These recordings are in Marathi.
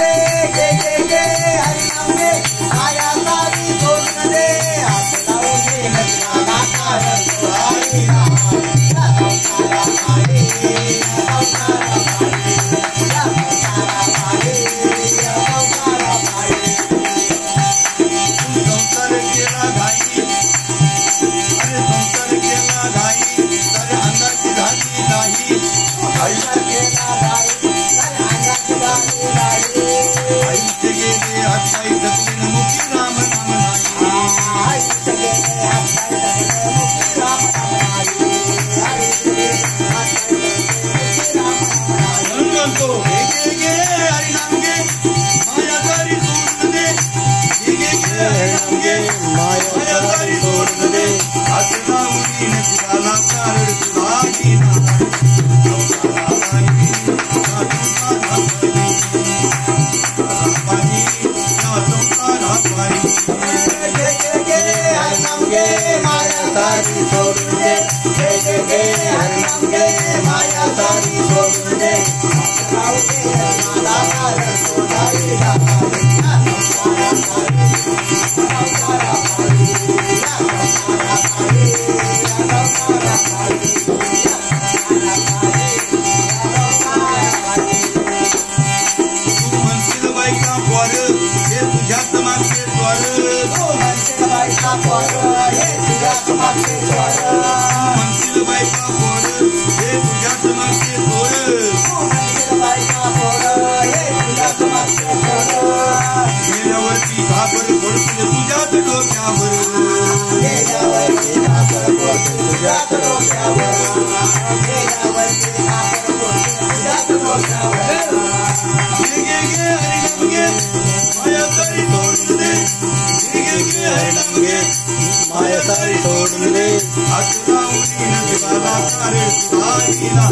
दे गे गे गे हरि नाम गे माया सारी सोडून दे हात लावून नसला दातार सोडाई ना या संसारा मागे या संसारा मागे या संसारा मागे या संसारा मागे संसार केला घाई अरे संसार केला घाई तर अंगाची झाली नाही संसार केला घाई तर अंगाची झाली नाही आयुष्य गेले हातपाय थकले मुखी राम नाम नाही आयुष्य गेले हातपाय थकले मुखी राम नाम नाही आयुष्य गेले हातपाय थकले मुखी राम नाम नाही म्हणतो गे गे हरि नाम गे माया सारी सोडून दे गे गे हरि नाम गे माया सारी सोडून दे हात लावून नसला कारण तुझी ना संसारा पायी संसारा पायी गे गे गे हरि नाम गे माया सारी सोडून दे गे गे गे हरि नाम गे माया सारी सोडून दे राहू दे मला कारण सोडाई दाता या संसारा पायी संसारा पायी या संसारा पायी या संसारा पायी या संसारा पायी या संसारा पायी तू म्हणशील बायका पोर हे तुझ्यात मागचे स्वर तो म्हणशील बायका पोर हे तुझ्यात मागचे स्वर म्हणशील बायका पोर हे तुझ्यात मागचे स्वर तो म्हणशील बायका पोर हे तुझ्यात मागचे स्वर गेल्यावरती घाबर पडतील तुझ्यात डोक्यावर गेल्यावरती घाबर पडतील तुझ्यात डोक्यावर गेल्यावरती घाबर पडतील तुझ्यात डोक्यावर गे गे गे हरि नाम गे माया सारी सोडून दे गे गे गे हरि नाम गे माया सारी सोडून दे हात लावून नसला कारण तुझी ना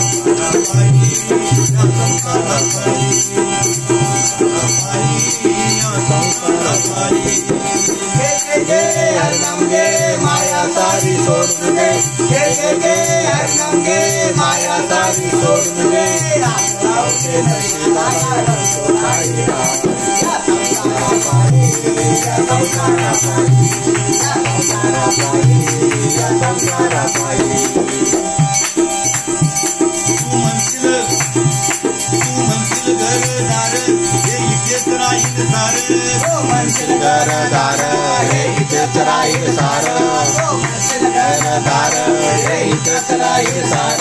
संसारा पायी या संसारा पायी संसारा पायी या संसारा पायी गे गे गे हरि नाम गे माया सारी सोडून दे गे गे गे हरि नाम गे माया सारी सोडून दे हात लावून नसला कारण सोडाई ना या संसारा पायी या संसारा पायी या संसारा पायी या संसारा पायी तू म्हणशील घरदार हे इथेच राहील सार तो म्हणशील घरदार हे इथेच राहील सार तो म्हणशील घरदार हे इथेच राहील सार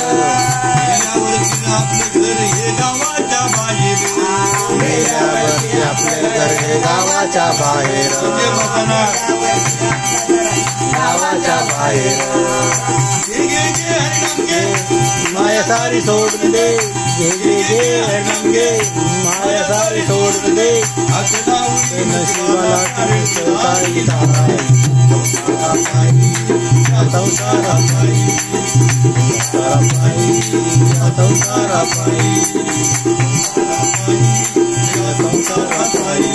गेल्यावरती आपलं घर हे गावाच्या बाहेर गेल्यावरती आपले घर हे गावाच्या बाहेर तुझे बघना गावाच्या बाहेर गे गे गे हरि नाम गे माया सारी सोडून दे गे गे गे हरि नाम गे माया सारी सोडून दे हात लावून नशिबाला कारण सोडाई ना संसारा पायी या संसारा पायी संसारा पायी या संसारा पायी संसारा पायी या संसारा पायी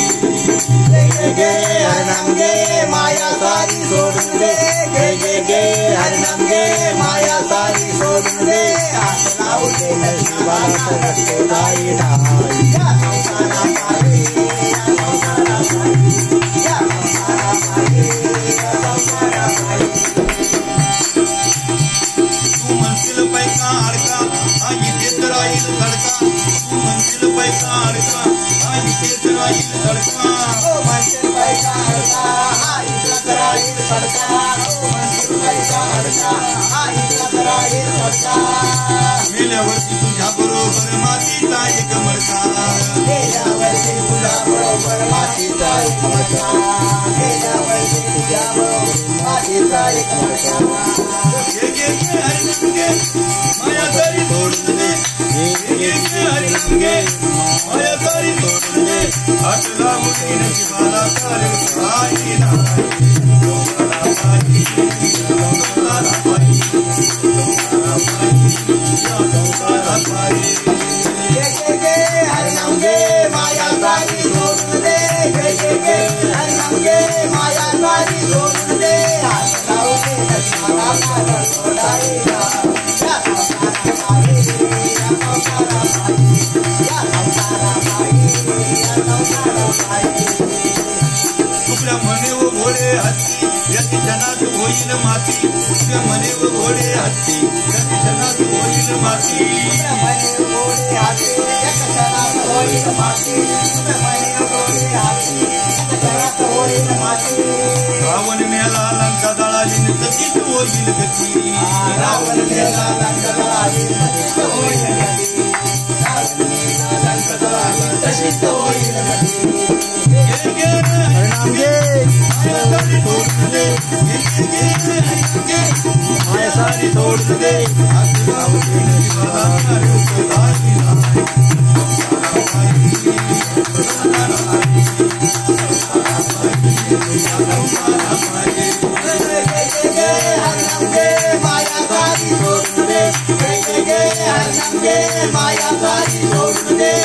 गे गे गे हरि नाम गे माया सारी सोडून दे गे गे गे हरि नाम गे माया सारी सोडून दे हात लावून दे नशिबाला सरळ सोडाई ना या संसारा पायी या संसारा पायी या संसारा पायी या संसारा पायी तू म्हणशील पैका अडका हा इथेच राहील सडका तू म्हणशील पैका अडका हा इथेच राहील सडका तो म्हणशील पैसा अडका हा इथलाच राहील सडका तो म्हणशील पैसा अडका हा इथलाच राहील सडका मेल्यावरती तुझ्या बरोबर मातीचा एक मडका गेल्यावरती तुझ्या बरोबर मातीचा एक मडका गेल्यावरती तुझ्या बरोबर मातीचा एक मडका गे गे गे हरि नाम गे माया सारी सोडून दे गे गे गे हरि नाम गे माया सारी सोडून दे हात लावून नशिबाला कारण तुझी ना संसारा पायी संसारा पायी संसारा पायी या संसारा पायी गे गे गे हरि नाम गे माया सारी सोडून दे गे गे गे हरि नाम गे माया सारी सोडून दे हात लावून दे नशिबाला कारण सोडाई ना या संसारा पायी या संसारा पायी या संसारा पायी तुकड्या म्हणे व घोडे हत्ती याची क्षणात होईल माती तुकड्या म्हणे व घोडे हत्ती याची क्षणात होईल माती रावण मेला लंका दळाली तशीच होईल गती रावण मेला लंका दळाली तशीच होईल गती हरिनाम घे मायासारी सोडून दे मायासारी सोडून दे माया सारी सोडून दे माया